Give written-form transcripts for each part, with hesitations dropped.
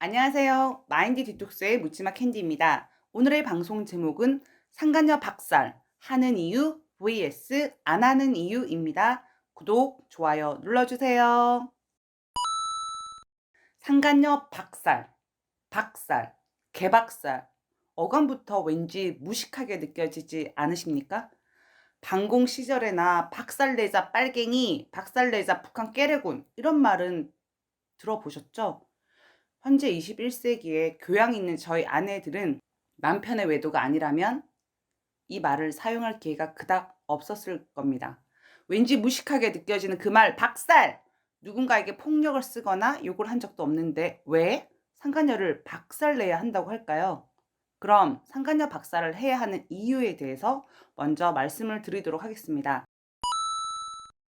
안녕하세요. 마인드 디톡스의 묻지마 캔디입니다. 오늘의 방송 제목은 상간녀 박살 하는 이유 vs 안 하는 이유입니다. 구독, 좋아요 눌러주세요. 상간녀 박살, 개박살. 어감부터 왠지 무식하게 느껴지지 않으십니까? 반공 시절에나 박살내자 빨갱이, 박살내자 북한 깨래군 이런 말은 들어보셨죠? 현재 21세기에 교양 있는 저희 아내들은 남편의 외도가 아니라면 이 말을 사용할 기회가 그닥 없었을 겁니다. 왠지 무식하게 느껴지는 그 말 박살! 누군가에게 폭력을 쓰거나 욕을 한 적도 없는데 왜 상간녀를 박살내야 한다고 할까요? 그럼 상간녀 박살을 해야 하는 이유에 대해서 먼저 말씀을 드리도록 하겠습니다.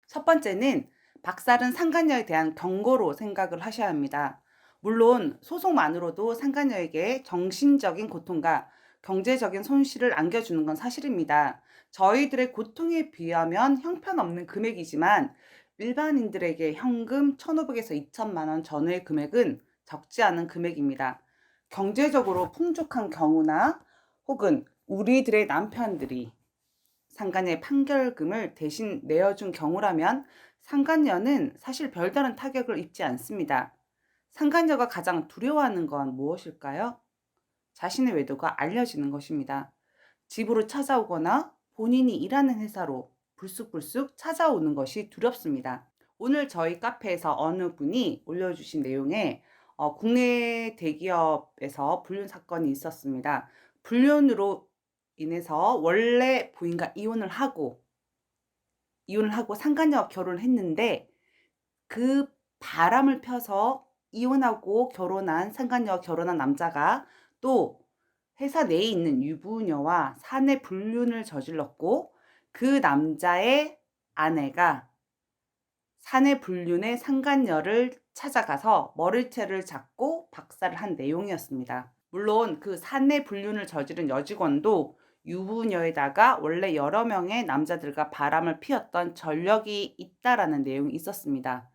첫 번째는 박살은 상간녀에 대한 경고로 생각을 하셔야 합니다. 물론 소송만으로도 상간녀에게 정신적인 고통과 경제적인 손실을 안겨주는 건 사실입니다. 저희들의 고통에 비하면 형편없는 금액이지만 일반인들에게 현금 1,500에서 2천만 원 전후의 금액은 적지 않은 금액입니다. 경제적으로 풍족한 경우나 혹은 우리들의 남편들이 상간녀의 판결금을 대신 내어준 경우라면 상간녀는 사실 별다른 타격을 입지 않습니다. 상간녀가 가장 두려워하는 건 무엇일까요? 자신의 외도가 알려지는 것입니다. 집으로 찾아오거나 본인이 일하는 회사로 불쑥불쑥 찾아오는 것이 두렵습니다. 오늘 저희 카페에서 어느 분이 올려주신 내용에 국내 대기업에서 불륜 사건이 있었습니다. 불륜으로 인해서 원래 부인과 이혼을 하고 상간녀와 결혼을 했는데 그 바람을 펴서 이혼하고 결혼한 상간녀와 결혼한 남자가 또 회사 내에 있는 유부녀와 사내 불륜을 저질렀고 그 남자의 아내가 사내 불륜의 상간녀를 찾아가서 머리채를 잡고 박살을 한 내용이었습니다. 물론 그 사내 불륜을 저지른 여직원도 유부녀에다가 원래 여러 명의 남자들과 바람을 피웠던 전력이 있다라는 내용이 있었습니다.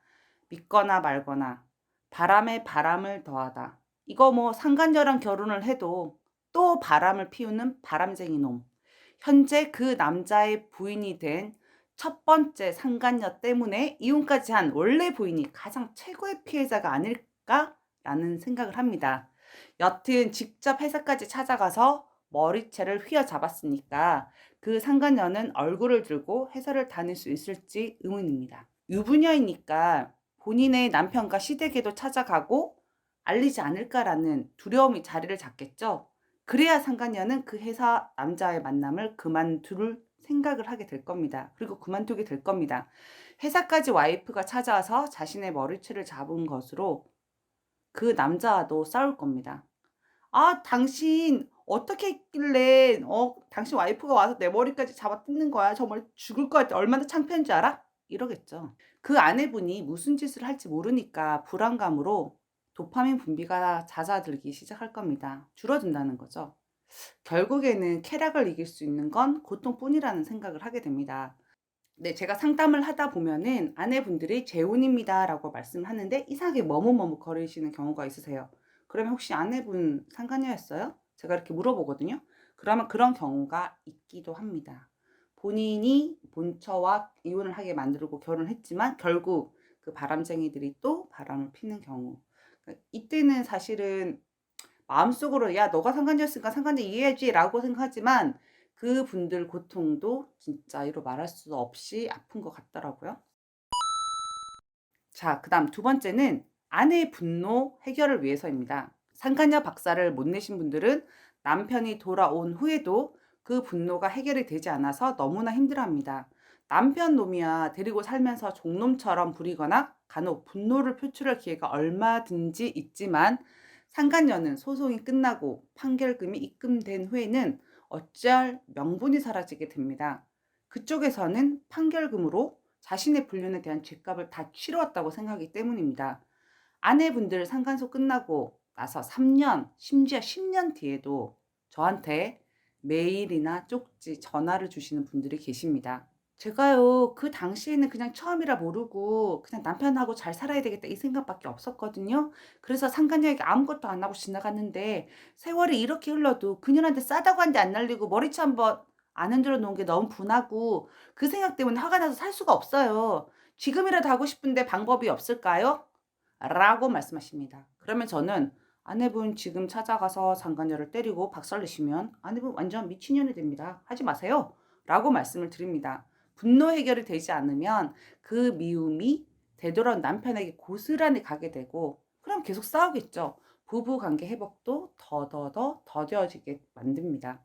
믿거나 말거나 바람에 바람을 더하다. 이거 뭐 상간녀랑 결혼을 해도 또 바람을 피우는 바람쟁이 놈. 현재 그 남자의 부인이 된 첫 번째 상간녀 때문에 이혼까지 한 원래 부인이 가장 최고의 피해자가 아닐까라는 생각을 합니다. 여튼 직접 회사까지 찾아가서 머리채를 휘어잡았으니까 그 상간녀는 얼굴을 들고 회사를 다닐 수 있을지 의문입니다. 유부녀이니까 본인의 남편과 시댁에도 찾아가고 알리지 않을까라는 두려움이 자리를 잡겠죠. 그래야 상간녀는 그 회사 남자의 만남을 그만둘 생각을 하게 될 겁니다. 그리고 그만두게 될 겁니다. 회사까지 와이프가 찾아와서 자신의 머리채를 잡은 것으로 그 남자와도 싸울 겁니다. 아, 당신 어떻게 했길래 당신 와이프가 와서 내 머리까지 잡아 뜯는 거야. 정말 죽을 것 같아. 얼마나 창피한 줄 알아? 이러겠죠. 그 아내분이 무슨 짓을 할지 모르니까 불안감으로 도파민 분비가 잦아들기 시작할 겁니다. 줄어든다는 거죠. 결국에는 쾌락을 이길 수 있는 건 고통뿐이라는 생각을 하게 됩니다. 네, 제가 상담을 하다 보면은 아내분들이 재혼입니다라고 말씀하는데 이상하게 머뭇머뭇 거리시는 경우가 있으세요. 그러면 혹시 아내분 상간녀였어요? 제가 이렇게 물어보거든요. 그러면 그런 경우가 있기도 합니다. 본인이 본처와 이혼을 하게 만들고 결혼했지만 결국 그 바람쟁이들이 또 바람을 피는 경우. 그러니까 이때는 사실은 마음속으로 '야 너가 상간녀였으니까 상간녀 이해해야지.'라고 생각하지만 그분들 고통도 진짜 이루 말할 수 없이 아픈 것 같더라고요. 자, 그다음 두 번째는 아내의 분노 해결을 위해서입니다. 상간녀 박살을 못 내신 분들은 남편이 돌아온 후에도 그 분노가 해결이 되지 않아서 너무나 힘들어합니다. 남편 놈이야 데리고 살면서 종놈처럼 부리거나 간혹 분노를 표출할 기회가 얼마든지 있지만 상간녀는 소송이 끝나고 판결금이 입금된 후에는 어찌할 명분이 사라지게 됩니다. 그쪽에서는 판결금으로 자신의 불륜에 대한 죗값을 다 치루었다고 생각하기 때문입니다. 아내분들 상간소 끝나고 나서 3년, 심지어 10년 뒤에도 저한테 메일이나 쪽지, 전화를 주시는 분들이 계십니다. 제가요, 그 당시에는 그냥 처음이라 모르고 그냥 '남편하고 잘 살아야 되겠다.' 이 생각밖에 없었거든요. 그래서 상간녀 얘기 아무것도 안 하고 지나갔는데 세월이 이렇게 흘러도 그녀한테 싸다고 한 대 안 날리고 머리채 한번 안 흔들어 놓은 게 너무 분하고 그 생각 때문에 화가 나서 살 수가 없어요. "지금이라도 하고 싶은데 방법이 없을까요?" 라고 말씀하십니다. 그러면 저는 "아내분 지금 찾아가서 상간녀를 때리고 박살내시면 아내분 완전 미친년이 됩니다. 하지 마세요." 라고 말씀을 드립니다. 분노 해결이 되지 않으면 그 미움이 되돌아온 남편에게 고스란히 가게 되고 그럼 계속 싸우겠죠. 부부 관계 회복도 더더더 더뎌지게 만듭니다.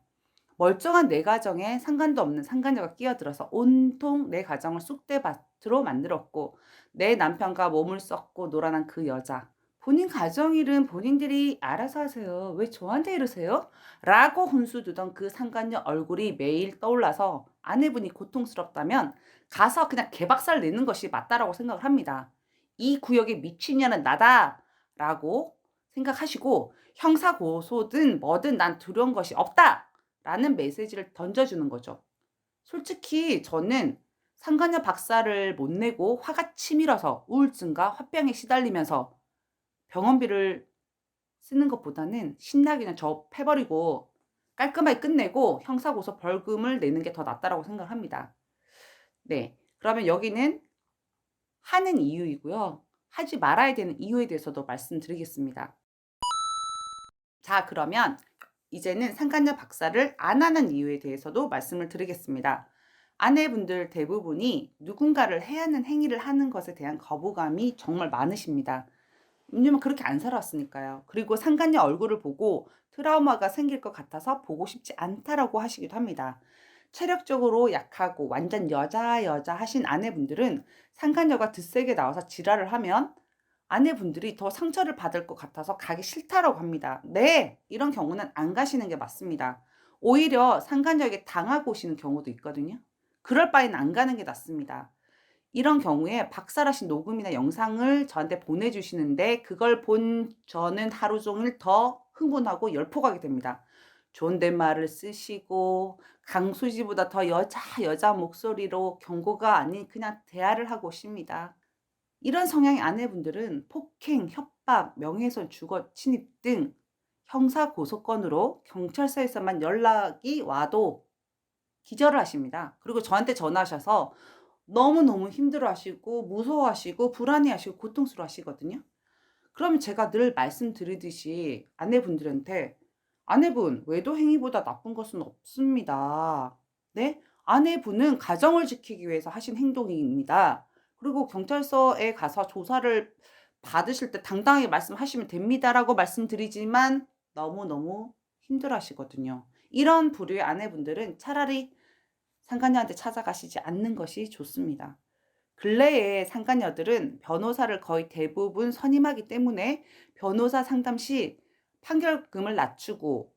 멀쩡한 내 가정에 상관도 없는 상간녀가 끼어들어서 온통 내 가정을 쑥대밭으로 만들었고 내 남편과 몸을 썩고 놀아난 그 여자. 본인 가정일은 본인들이 알아서 하세요. 왜 저한테 이러세요? 라고 훈수두던 그 상간녀 얼굴이 매일 떠올라서 아내분이 고통스럽다면 가서 그냥 개박살 내는 것이 맞다라고 생각을 합니다. 이 구역의 미친년은 나다! 라고 생각하시고 형사고소든 뭐든 난 두려운 것이 없다! 라는 메시지를 던져주는 거죠. 솔직히 저는 상간녀 박사를 못 내고 화가 치밀어서 우울증과 화병에 시달리면서 병원비를 쓰는 것보다는 신나게 그냥 저 패버리고 깔끔하게 끝내고 형사고소 벌금을 내는 게 더 낫다라고 생각을 합니다. 네. 그러면 여기는 하는 이유이고요. 하지 말아야 되는 이유에 대해서도 말씀드리겠습니다. 자, 그러면 이제는 상간녀 박사를 안 하는 이유에 대해서도 말씀을 드리겠습니다. 아내분들 대부분이 누군가를 해하는 행위를 하는 것에 대한 거부감이 정말 많으십니다. 왜냐면 그렇게 안 살아왔으니까요. 그리고 상간녀 얼굴을 보고 트라우마가 생길 것 같아서 보고 싶지 않다라고 하시기도 합니다. 체력적으로 약하고 완전 여자 하신 아내분들은 상간녀가 드세게 나와서 지랄을 하면 아내분들이 더 상처를 받을 것 같아서 가기 싫다라고 합니다. 네, 이런 경우는 안 가시는 게 맞습니다. 오히려 상간녀에게 당하고 오시는 경우도 있거든요. 그럴 바에는 안 가는 게 낫습니다. 이런 경우에 박살나신 녹음이나 영상을 저한테 보내주시는데 그걸 본 저는 하루 종일 더 흥분하고 열폭하게 됩니다. 존댓말을 쓰시고 강수지보다 더 여자 목소리로 경고가 아닌 그냥 대화를 하고 오십니다. 이런 성향의 아내분들은 폭행, 협박, 명예훼손, 주거 침입 등 형사 고소건으로 경찰서에서만 연락이 와도 기절을 하십니다. 그리고 저한테 전화하셔서 너무너무 힘들어하시고 무서워하시고 불안해하시고 고통스러워하시거든요. 그러면 제가 늘 말씀드리듯이 아내분들한테 "아내분, 외도 행위보다 나쁜 것은 없습니다. 네? 아내분은 가정을 지키기 위해서 하신 행동입니다. 그리고 경찰서에 가서 조사를 받으실 때 당당하게 말씀하시면 됩니다."라고 말씀드리지만 너무너무 힘들어하시거든요. 이런 부류의 아내분들은 차라리 상간녀한테 찾아가시지 않는 것이 좋습니다. 근래에 상간녀들은 변호사를 거의 대부분 선임하기 때문에 변호사 상담 시 판결금을 낮추고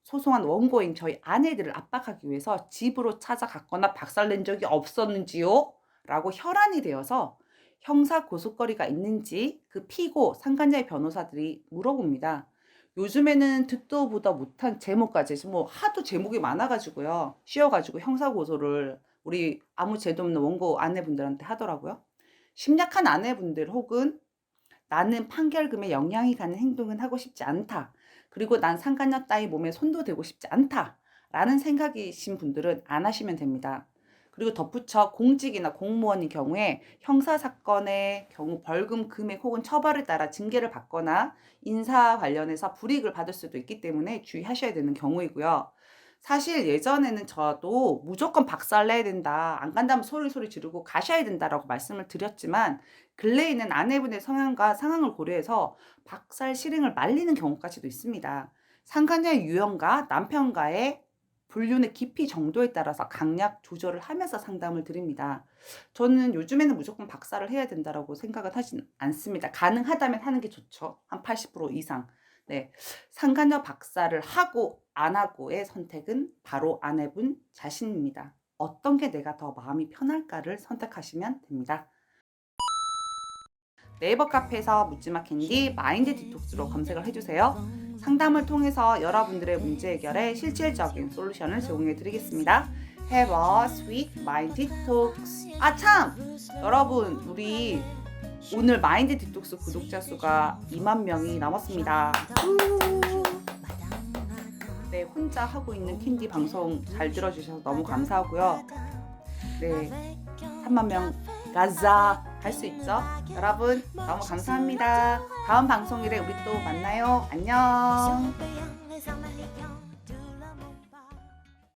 소송한 원고인 저희 아내들을 압박하기 위해서 집으로 찾아갔거나 박살낸 적이 없었는지요? 라고 혈안이 되어서 형사 고소거리가 있는지 그 피고 상간녀의 변호사들이 물어봅니다. 요즘에는 듣도 보다 못한 제목까지 뭐 하도 제목이 많아 가지고요. 씌워 가지고 형사 고소를 우리 아무 죄도 없는 원고 아내분들한테 하더라고요. 심약한 아내분들 혹은 '나는 판결금에 영향이 가는 행동은 하고 싶지 않다. 그리고 난 상간녀 따위 몸에 손도 대고 싶지 않다.'라는 생각이신 분들은 안 하시면 됩니다. 그리고 덧붙여 공직이나 공무원인 경우에 형사 사건의 경우 벌금 금액 혹은 처벌에 따라 징계를 받거나 인사 관련해서 불이익을 받을 수도 있기 때문에 주의하셔야 되는 경우이고요. 사실 예전에는 저도 "무조건 박살 내야 된다. 안 간다면 소리소리 지르고 가셔야 된다."라고 말씀을 드렸지만 근래에는 아내분의 성향과 상황을 고려해서 박살 실행을 말리는 경우까지도 있습니다. 상간녀의 유형과 남편과의 불륜의 깊이 정도에 따라서 강약 조절을 하면서 상담을 드립니다. 저는 요즘에는 무조건 박살을 해야 된다라고 생각은 하진 않습니다. 가능하다면 하는 게 좋죠. 한 80% 이상. 네. 상간녀 박살을 하고 안 하고의 선택은 바로 아내분 자신입니다. 어떤 게 내가 더 마음이 편할까를 선택하시면 됩니다. 네이버 카페에서 묻지마 캔디 마인드 디톡스로 검색을 해주세요. 상담을 통해서 여러분들의 문제 해결에 실질적인 솔루션을 제공해 드리겠습니다. Have a sweet mind detox. 아 참! 여러분 우리 오늘 마인드 디톡스 구독자 수가 2만 명이 넘었습니다. 네, 혼자 하고 있는 캔디 방송 잘 들어주셔서 너무 감사하고요. 네, 3만 명 가자 할 수 있죠? 여러분 너무 감사합니다. 다음 방송일에 우리 또 만나요. 안녕.